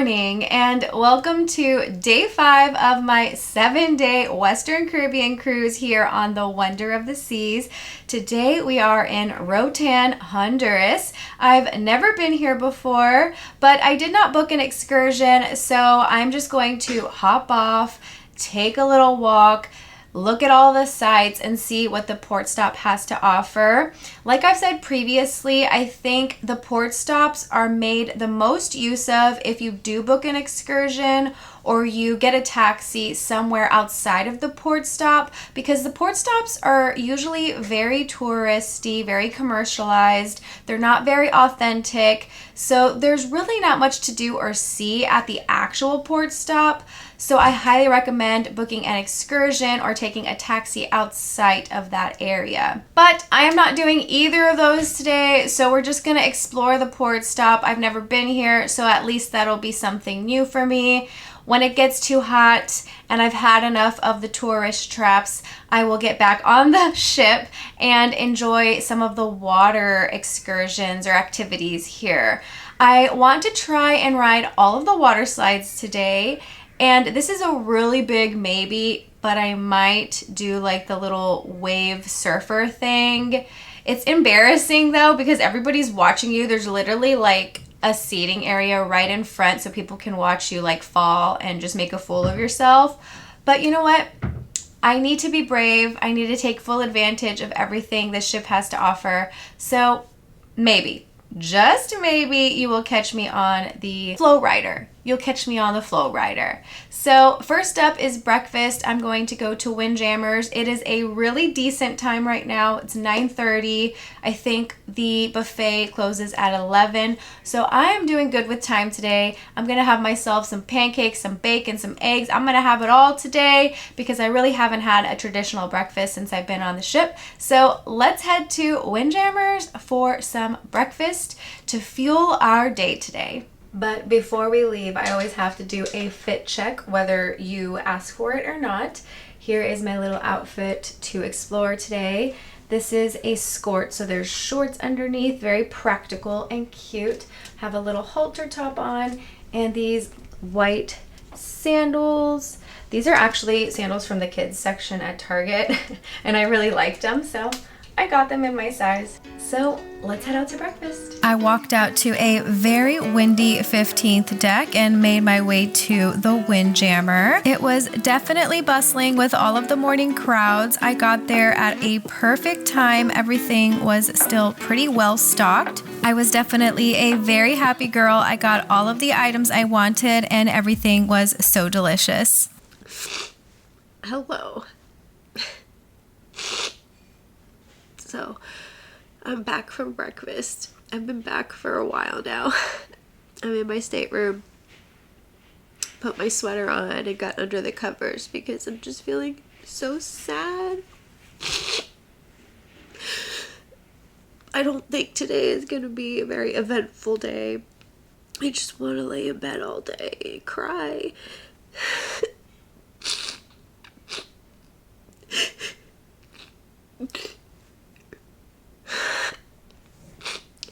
morning and welcome to day 5 of my 7-day Western Caribbean cruise here on the Wonder of the Seas. Today we are in Roatan, Honduras. I've never been here before, but I did not book an excursion, so I'm just going to hop off, take a little walk, look at all the sights and see what the port stop has to offer. Like I've said previously, I think the port stops are made the most use of if you do book an excursion or you get a taxi somewhere outside of the port stop, because the port stops are usually very touristy, very commercialized. They're not very authentic. So there's really not much to do or see at the actual port stop. So I highly recommend booking an excursion or taking a taxi outside of that area. But I am not doing either of those today, so we're just gonna explore the port stop. I've never been here, so at least that'll be something new for me. When it gets too hot and I've had enough of the tourist traps, I will get back on the ship and enjoy some of the water excursions or activities here. I want to try and ride all of the water slides today, and this is a really big maybe, but I might do like the little wave surfer thing. It's embarrassing though because everybody's watching you. There's literally like a seating area right in front so people can watch you like fall and just make a fool of yourself. But you know what? I need to be brave. I need to take full advantage of everything this ship has to offer. So maybe, just maybe, you will catch me on the flow rider. You'll catch me on the flow rider. So first up is breakfast. I'm going to go to Windjammers. It is a really decent time right now. It's 9:30. I think the buffet closes at 11. So I am doing good with time today. I'm gonna have myself some pancakes, some bacon, some eggs. I'm gonna have it all today because I really haven't had a traditional breakfast since I've been on the ship. So let's head to Windjammers for some breakfast to fuel our day today. But before we leave, I always have to do a fit check, whether you ask for it or not. Here is my little outfit to explore today. This is a skirt, so there's shorts underneath, very practical and cute. Have a little halter top on and these white sandals. These are actually sandals from the kids section at Target, and I really liked them, so I got them in my size. So let's head out to breakfast. I walked out to a very windy 15th deck and made my way to the Windjammer. It was definitely bustling with all of the morning crowds. I got there at a perfect time. Everything was still pretty well stocked. I was definitely a very happy girl. I got all of the items I wanted and everything was so delicious. Hello. So, I'm back from breakfast. I've been back for a while now. I'm in my stateroom, put my sweater on and got under the covers because I'm just feeling so sad. I don't think today is going to be a very eventful day. I just want to lay in bed all day and cry.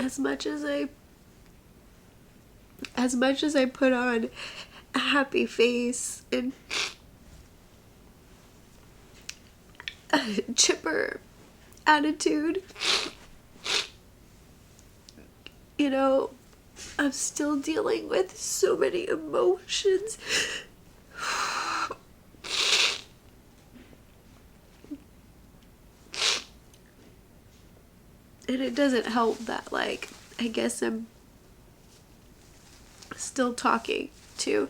As much as I put on a happy face and a chipper attitude, you know, I'm still dealing with so many emotions. And it doesn't help that, like, I guess I'm still talking to,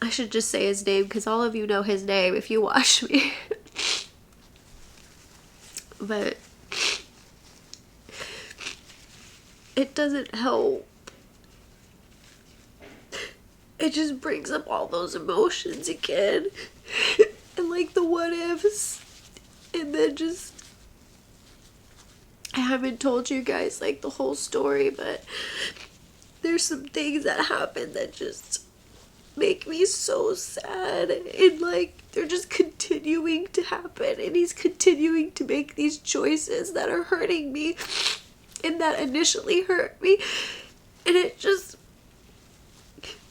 I should just say his name because all of you know his name if you watch me. But it doesn't help. It just brings up all those emotions again. And like the what ifs. And then just, I haven't told you guys like the whole story, but there's some things that happen that just make me so sad, and like they're just continuing to happen, and he's continuing to make these choices that are hurting me and that initially hurt me, and it just,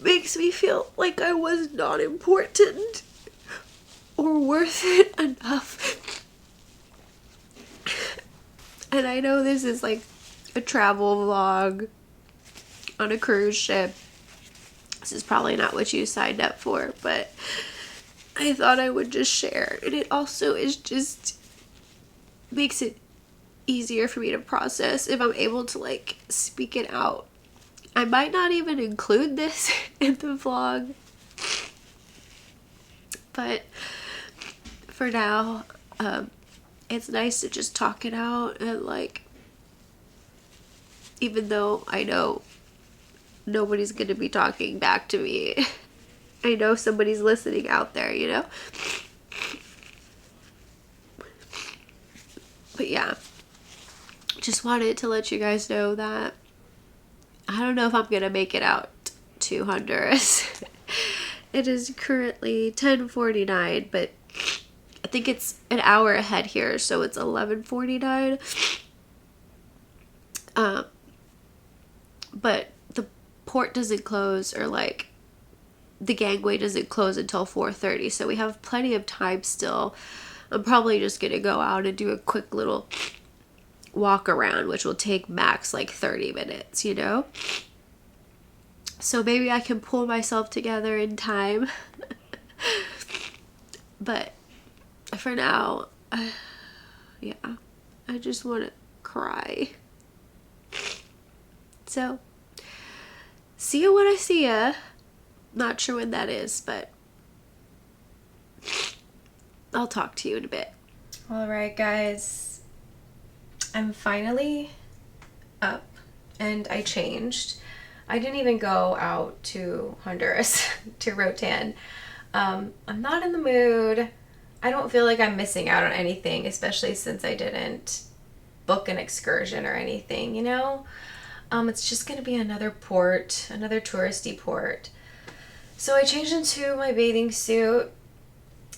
makes me feel like I was not important or worth it enough. And I know this is like a travel vlog on a cruise ship. This is probably not what you signed up for, but I thought I would just share. And it also is just makes it easier for me to process if I'm able to like speak it out. I might not even include this in the vlog, but for now, it's nice to just talk it out. And like, even though I know nobody's gonna be talking back to me, I know somebody's listening out there, you know? But yeah, just wanted to let you guys know that I don't know if I'm gonna make it out to Honduras. It is currently 10:49, but I think it's an hour ahead here, so it's 11:49. But the port doesn't close, or like the gangway doesn't close until 4:30, so we have plenty of time still. I'm probably just gonna go out and do a quick little walk around, which will take max like 30 minutes, you know? So maybe I can pull myself together in time. But for now, yeah, I just want to cry. So, see you when I see ya. Not sure when that is, but I'll talk to you in a bit. All right, guys. I'm finally up and I changed. I didn't even go out to Honduras, to Roatan. I'm not in the mood. I don't feel like I'm missing out on anything, especially since I didn't book an excursion or anything, you know? It's just gonna be another port, another touristy port. So I changed into my bathing suit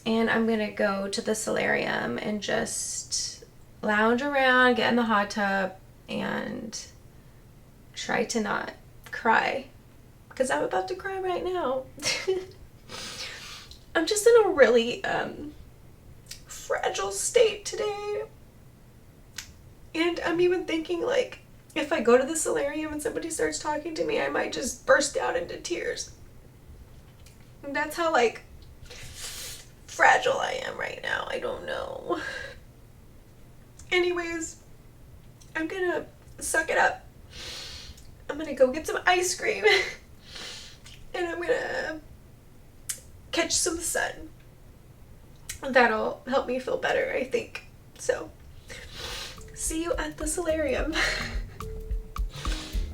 and I'm gonna go to the solarium and just lounge around, get in the hot tub, and try to not cry, because I'm about to cry right now. I'm just in a really fragile state today, and I'm even thinking like if I go to the solarium and somebody starts talking to me, I might just burst out into tears. And that's how like fragile I am right now. I don't know. Anyways, I'm gonna suck it up. I'm gonna go get some ice cream and I'm gonna catch some sun. That'll help me feel better, I think. So, see you at the solarium.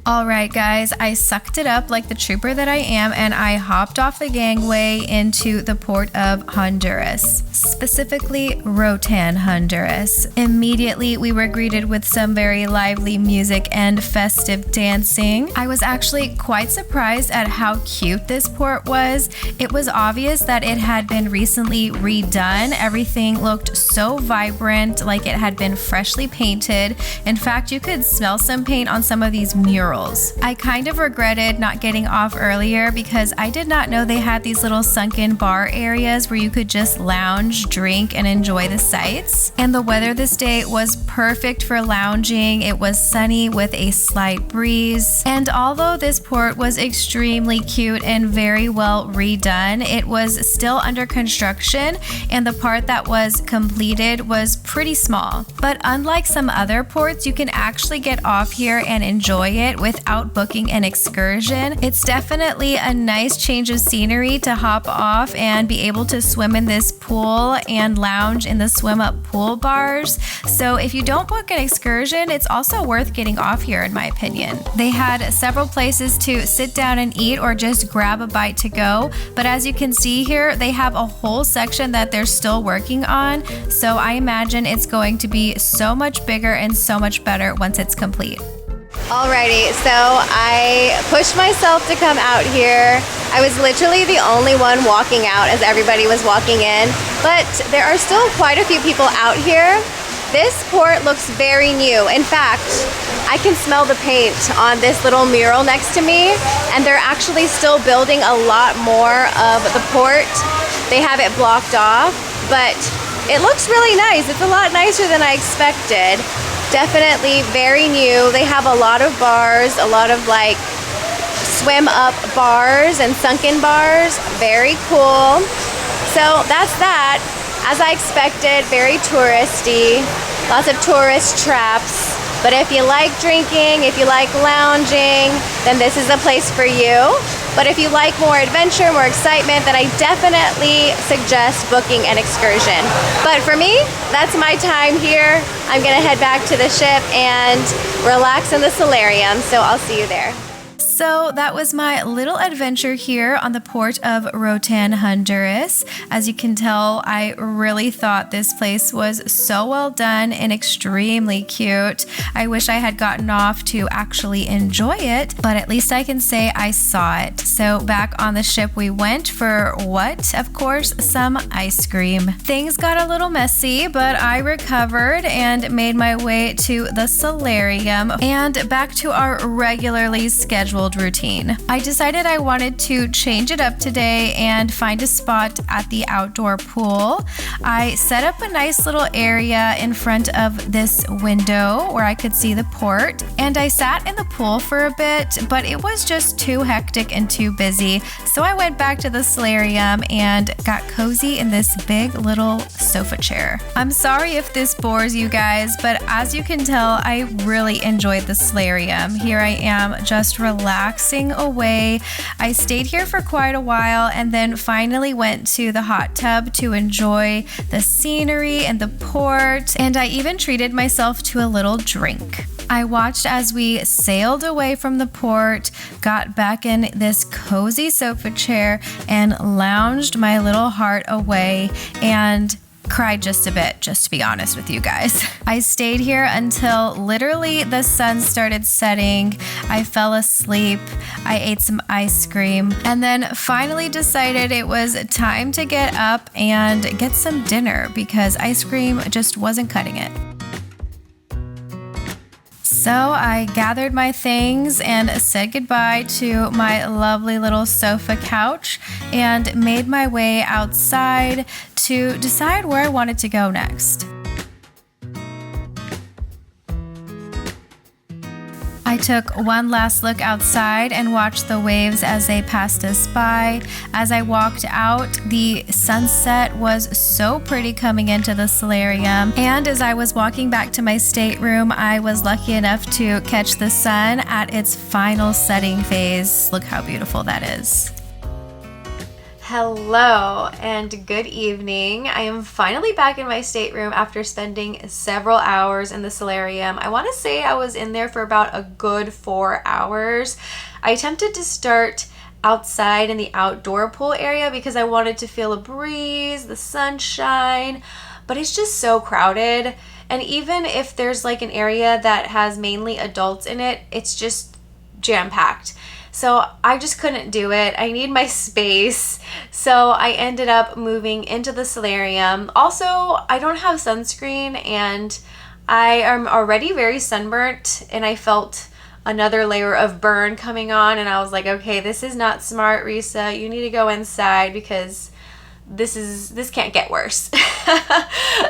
All right, guys, I sucked it up like the trooper that I am, and I hopped off the gangway into the port of Honduras, specifically Roatan, Honduras. Immediately, we were greeted with some very lively music and festive dancing. I was actually quite surprised at how cute this port was. It was obvious that it had been recently redone. Everything looked so vibrant, like it had been freshly painted. In fact, you could smell some paint on some of these murals. I kind of regretted not getting off earlier because I did not know they had these little sunken bar areas where you could just lounge, drink, and enjoy the sights. And the weather this day was perfect for lounging. It was sunny with a slight breeze. And although this port was extremely cute and very well redone, it was still under construction, and the part that was completed was pretty small. But unlike some other ports, you can actually get off here and enjoy it without booking an excursion. It's definitely a nice change of scenery to hop off and be able to swim in this pool and lounge in the swim up pool bars. So if you don't book an excursion, it's also worth getting off here in my opinion. They had several places to sit down and eat or just grab a bite to go, but as you can see here, they have a whole section that they're still working on, so I imagine it's going to be so much bigger and so much better once it's complete. Alrighty, so I pushed myself to come out here. I was literally the only one walking out as everybody was walking in, but there are still quite a few people out here This port looks very new. In fact, I can smell the paint on this little mural next to me, and they're actually still building a lot more of the port. They have it blocked off, but it looks really nice. It's a lot nicer than I expected. Definitely very new. They have a lot of bars, a lot of like swim up bars and sunken bars. Very cool. So that's that. As I expected, very touristy. Lots of tourist traps. But if you like drinking, if you like lounging, then this is a place for you. But if you like more adventure, more excitement, then I definitely suggest booking an excursion. But for me, that's my time here. I'm gonna head back to the ship and relax in the solarium, so I'll see you there. So that was my little adventure here on the port of Roatan, Honduras. As you can tell, I really thought this place was so well done and extremely cute. I wish I had gotten off to actually enjoy it, but at least I can say I saw it. So back on the ship we went for what? Of course, some ice cream. Things got a little messy, but I recovered and made my way to the solarium and back to our regularly scheduled routine. I decided I wanted to change it up today and find a spot at the outdoor pool. I set up a nice little area in front of this window where I could see the port, and I sat in the pool for a bit, but it was just too hectic and too busy. So I went back to the solarium and got cozy in this big little sofa chair. I'm sorry if this bores you guys, but as you can tell, I really enjoyed the solarium. Here I am just relaxing away. I stayed here for quite a while and then finally went to the hot tub to enjoy the scenery and the port, and I even treated myself to a little drink. I watched as we sailed away from the port, got back in this cozy sofa chair, and lounged my little heart away and cried just a bit, just to be honest with you guys. I stayed here until literally the sun started setting. I fell asleep. I ate some ice cream and then finally decided it was time to get up and get some dinner because ice cream just wasn't cutting it. So I gathered my things and said goodbye to my lovely little sofa couch and made my way outside to decide where I wanted to go next. I took one last look outside and watched the waves as they passed us by. As I walked out, the sunset was so pretty coming into the solarium. And as I was walking back to my stateroom, I was lucky enough to catch the sun at its final setting phase. Look how beautiful that is. Hello and good evening. I am finally back in my stateroom after spending several hours in the solarium. I want to say I was in there for about a good 4 hours. I attempted to start outside in the outdoor pool area because I wanted to feel a breeze, the sunshine, but it's just so crowded. And even if there's like an area that has mainly adults in it, it's just jam-packed. So I just couldn't do it. I need my space. So I ended up moving into the solarium. Also, I don't have sunscreen and I am already very sunburnt and I felt another layer of burn coming on and I was like, okay, this is not smart, Risa. You need to go inside because this can't get worse.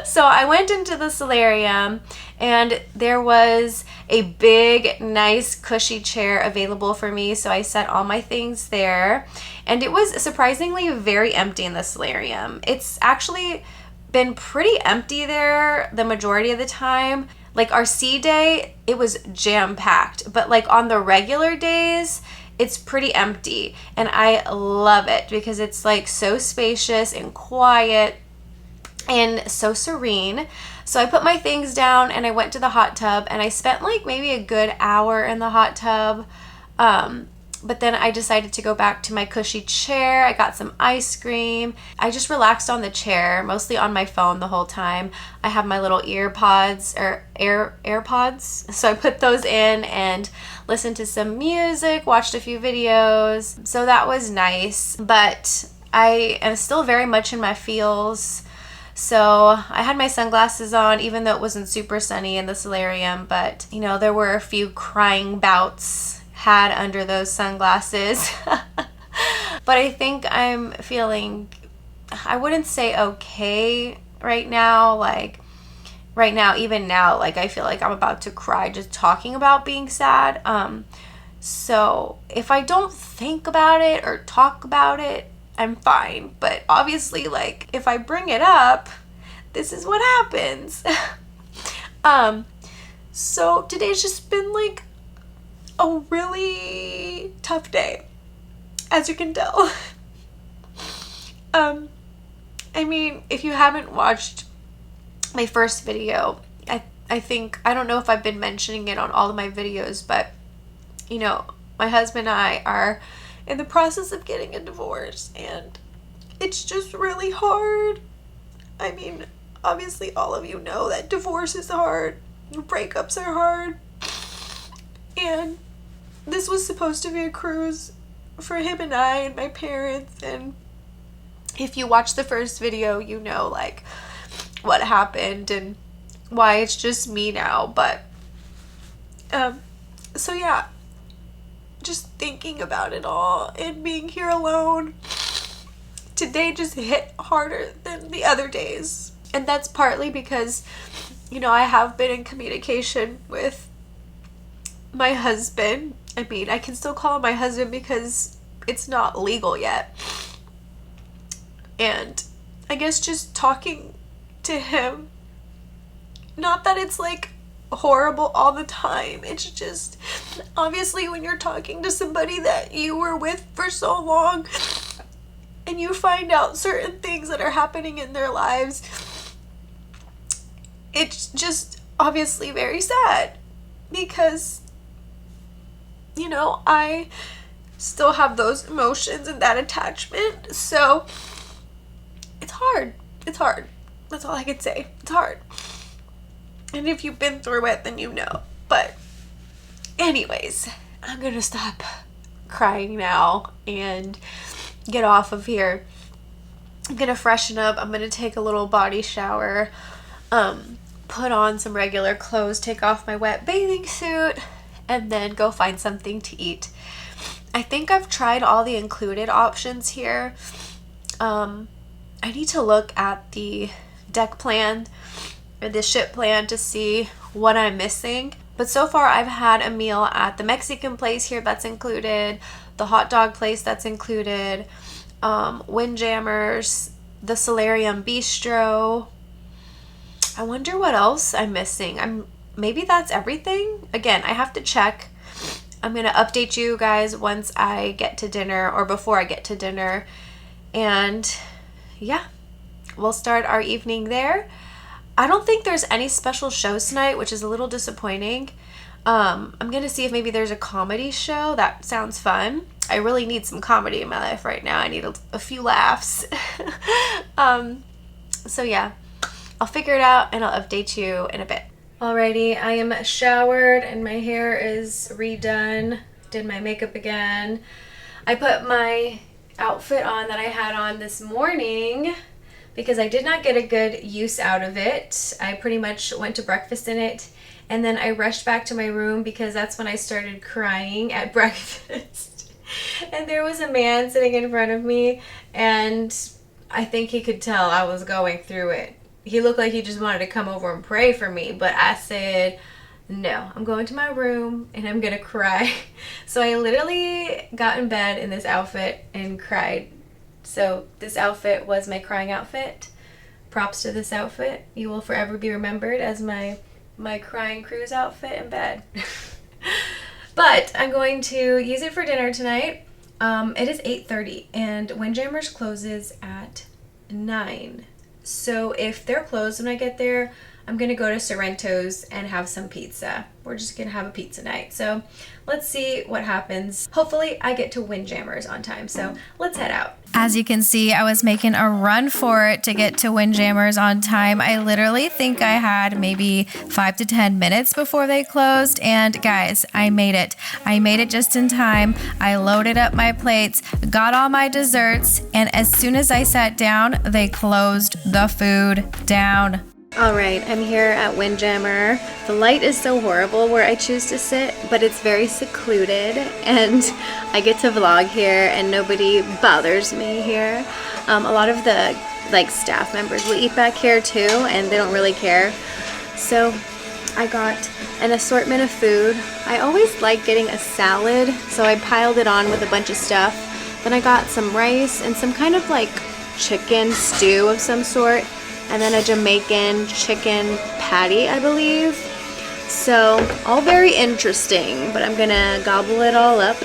So I went into the solarium and there was a big, nice, cushy chair available for me. So I set all my things there and it was surprisingly very empty in the solarium. It's actually been pretty empty there the majority of the time. Like our sea day, it was jam-packed, but like on the regular days, it's pretty empty and I love it because it's like so spacious and quiet and so serene. So I put my things down and I went to the hot tub and I spent like maybe a good hour in the hot tub. But then I decided to go back to my cushy chair. I got some ice cream. I just relaxed on the chair, mostly on my phone the whole time. I have my little earpods or AirPods. So I put those in and listened to some music, watched a few videos. So that was nice, but I am still very much in my feels. So I had my sunglasses on, even though it wasn't super sunny in the solarium, but you know, there were a few crying bouts had under those sunglasses. But I think I'm feeling, I wouldn't say okay right now. Like right now, even now, like I feel like I'm about to cry just talking about being sad. So if I don't think about it or talk about it, I'm fine. But obviously, like if I bring it up, this is what happens. So today's just been like a really tough day, as you can tell. I mean, if you haven't watched my first video, I think, I don't know if I've been mentioning it on all of my videos, but you know, my husband and I are in the process of getting a divorce, and it's just really hard. I mean, obviously all of you know that divorce is hard, breakups are hard, and this was supposed to be a cruise for him and I and my parents, and if you watch the first video, you know like what happened and why it's just me now. But so yeah, just thinking about it all and being here alone, today just hit harder than the other days. And that's partly because, you know, I have been in communication with my husband. I mean, I can still call him my husband because it's not legal yet. And I guess just talking to him, not that it's like horrible all the time, it's just obviously when you're talking to somebody that you were with for so long and you find out certain things that are happening in their lives, it's just obviously very sad because, you know, I still have those emotions and that attachment. So it's hard. That's all I can say. It's hard. And if you've been through it, then you know. But anyways, I'm gonna stop crying now and get off of here. I'm gonna freshen up. I'm gonna take a little body shower, put on some regular clothes, take off my wet bathing suit, and then go find something to eat. I think I've tried all the included options here. I need to look at the deck plan or the ship plan to see what I'm missing. But so far I've had a meal at the Mexican place here that's included, the hot dog place that's included, Windjammers, the Solarium Bistro. I wonder what else I'm missing. Maybe that's everything. Again, I have to check. I'm going to update you guys once I get to dinner or before I get to dinner. And yeah, we'll start our evening there. I don't think there's any special shows tonight, which is a little disappointing. I'm going to see if maybe there's a comedy show. That sounds fun. I really need some comedy in my life right now. I need a few laughs. So yeah, I'll figure it out and I'll update you in a bit. Alrighty, I am showered and my hair is redone. Did my makeup again. I put my outfit on that I had on this morning because I did not get a good use out of it. I pretty much went to breakfast in it and then I rushed back to my room because that's when I started crying at breakfast. And there was a man sitting in front of me and I think he could tell I was going through it. He looked like he just wanted to come over and pray for me, but I said, no, I'm going to my room and I'm gonna cry. So I literally got in bed in this outfit and cried. So this outfit was my crying outfit. Props to this outfit. You will forever be remembered as my crying cruise outfit in bed. But I'm going to use it for dinner tonight. It is 8:30 and Windjammers closes at 9. So if they're closed when I get there, I'm gonna go to Sorrento's and have some pizza. We're just gonna have a pizza night. So let's see what happens. Hopefully I get to Windjammers on time. So let's head out. As you can see, I was making a run for it to get to Windjammers on time. I literally think I had maybe 5 to 10 minutes before they closed. And guys, I made it. I made it just in time. I loaded up my plates, got all my desserts, and as soon as I sat down, they closed the food down. All right, I'm here at Windjammer. The light is so horrible where I choose to sit, but it's very secluded and I get to vlog here and nobody bothers me here. A lot of the staff members will eat back here too and they don't really care. So I got an assortment of food. I always like getting a salad, so I piled it on with a bunch of stuff. Then I got some rice and some kind of like chicken stew of some sort, and then a Jamaican chicken patty, I believe. So all very interesting, but I'm gonna gobble it all up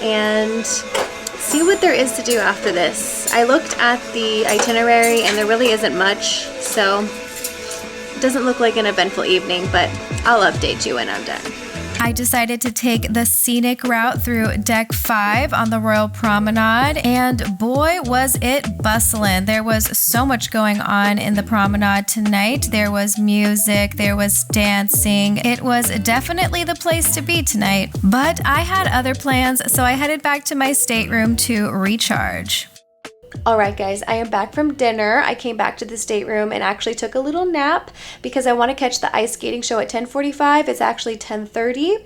and see what there is to do after this. I looked at the itinerary and there really isn't much, so it doesn't look like an eventful evening, but I'll update you when I'm done. I decided to take the scenic route through Deck 5 on the Royal Promenade, and boy was it bustling. There was so much going on in the promenade tonight. There was music, there was dancing. It was definitely the place to be tonight, but I had other plans, so I headed back to my stateroom to recharge. Alright guys, I am back from dinner. I came back to the stateroom and actually took a little nap because I want to catch the ice skating show at 10:45. It's actually 10:30.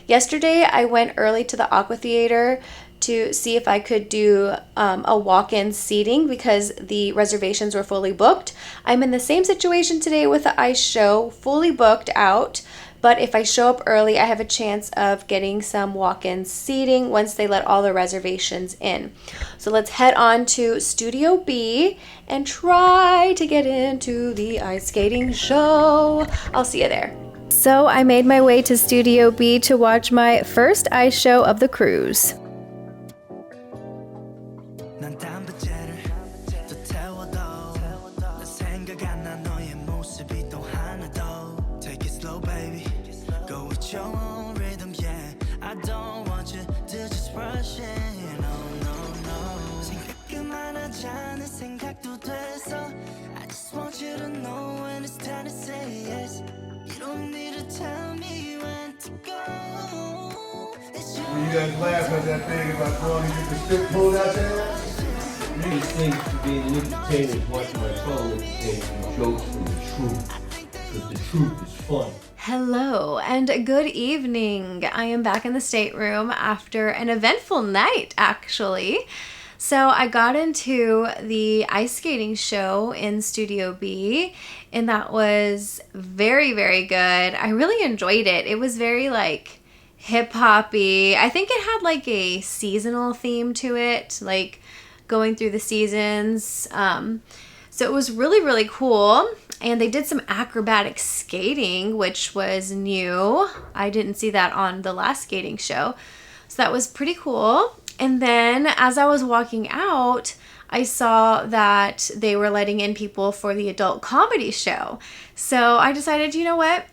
Yesterday I went early to the Aqua Theater to see if I could do a walk-in seating because the reservations were fully booked. I'm in the same situation today with the ice show, fully booked out. But if I show up early, I have a chance of getting some walk-in seating once they let all the reservations in. So let's head on to Studio B and try to get into the ice skating show. I'll see you there. So I made my way to Studio B to watch my first ice show of the cruise. You guys laugh at that thing about throwing you the strip pulled out your ass? These things to be an entertainer watching my phone and jokes from the truth. Because the truth is fun. Hello and good evening. I am back in the stateroom after an eventful night, actually. So I got into the ice skating show in Studio B, and that was very, very good. I really enjoyed it. It was very like hip-hoppy. I think it had like a seasonal theme to it, like going through the seasons. So it was really, really cool. And they did some acrobatic skating, which was new. I didn't see that on the last skating show. So that was pretty cool. And then as I was walking out, I saw that they were letting in people for the adult comedy show. So I decided, you know what?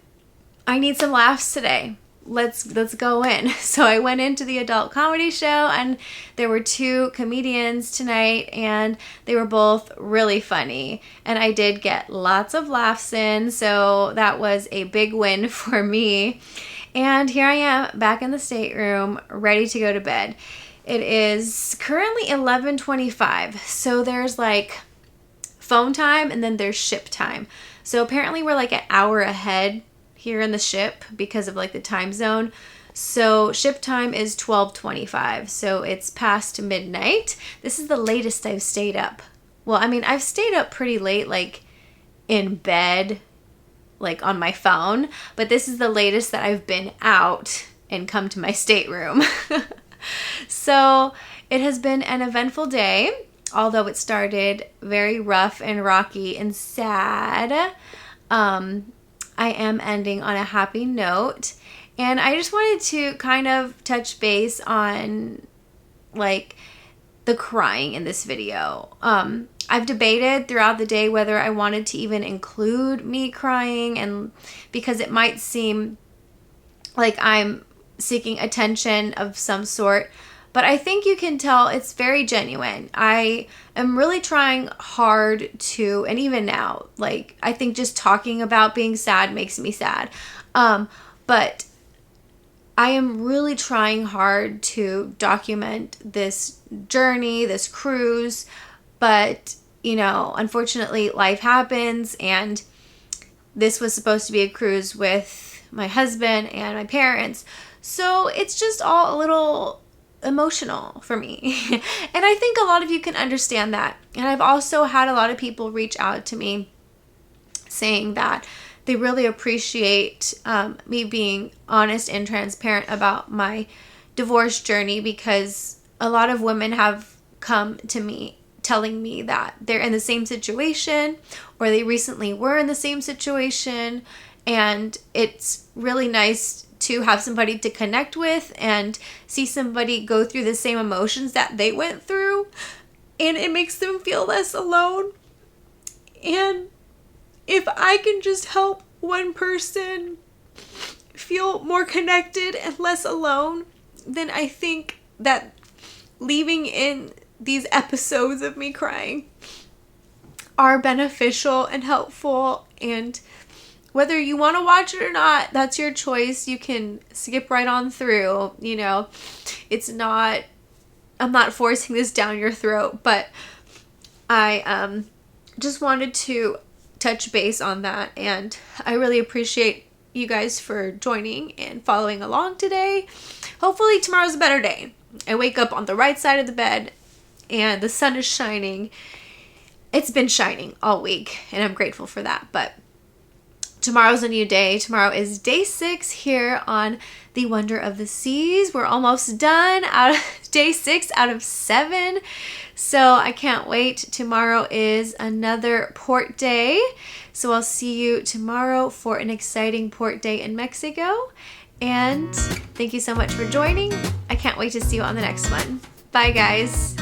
I need some laughs today. Let's go in. So I went into the adult comedy show and there were 2 comedians tonight and they were both really funny. And I did get lots of laughs in, so that was a big win for me. And here I am back in the stateroom, ready to go to bed. It is currently 11:25, so there's like phone time and then there's ship time. So apparently we're like an hour ahead here in the ship because of like the time zone. So ship time is 12:25, so it's past midnight. This is the latest I've stayed up. Well, I mean, I've stayed up pretty late, like in bed, like on my phone, but this is the latest that I've been out and come to my stateroom. So it has been an eventful day, although it started very rough and rocky and sad. I am ending on a happy note, and I just wanted to kind of touch base on like the crying in this video. I've debated throughout the day whether I wanted to even include me crying, and because it might seem like I'm seeking attention of some sort. But I think you can tell it's very genuine. I am really trying hard to, and even now, like, I think just talking about being sad makes me sad. But I am really trying hard to document this journey, this cruise. But, you know, unfortunately, life happens, and this was supposed to be a cruise with my husband and my parents. So it's just all a little emotional for me. And I think a lot of you can understand that. And I've also had a lot of people reach out to me saying that they really appreciate me being honest and transparent about my divorce journey, because a lot of women have come to me telling me that they're in the same situation, or they recently were in the same situation, and it's really nice to have somebody to connect with and see somebody go through the same emotions that they went through, and it makes them feel less alone. And if I can just help one person feel more connected and less alone, then I think that leaving in these episodes of me crying are beneficial and helpful. And whether you want to watch it or not, that's your choice. You can skip right on through. You know, I'm not forcing this down your throat, but I just wanted to touch base on that. And I really appreciate you guys for joining and following along today. Hopefully tomorrow's a better day. I wake up on the right side of the bed and the sun is shining. It's been shining all week, and I'm grateful for that. But tomorrow's a new day. Tomorrow is day 6 here on the Wonder of the Seas. We're almost done out of day 6 out of 7. So I can't wait. Tomorrow is another port day. So I'll see you tomorrow for an exciting port day in Mexico. And thank you so much for joining. I can't wait to see you on the next one. Bye, guys.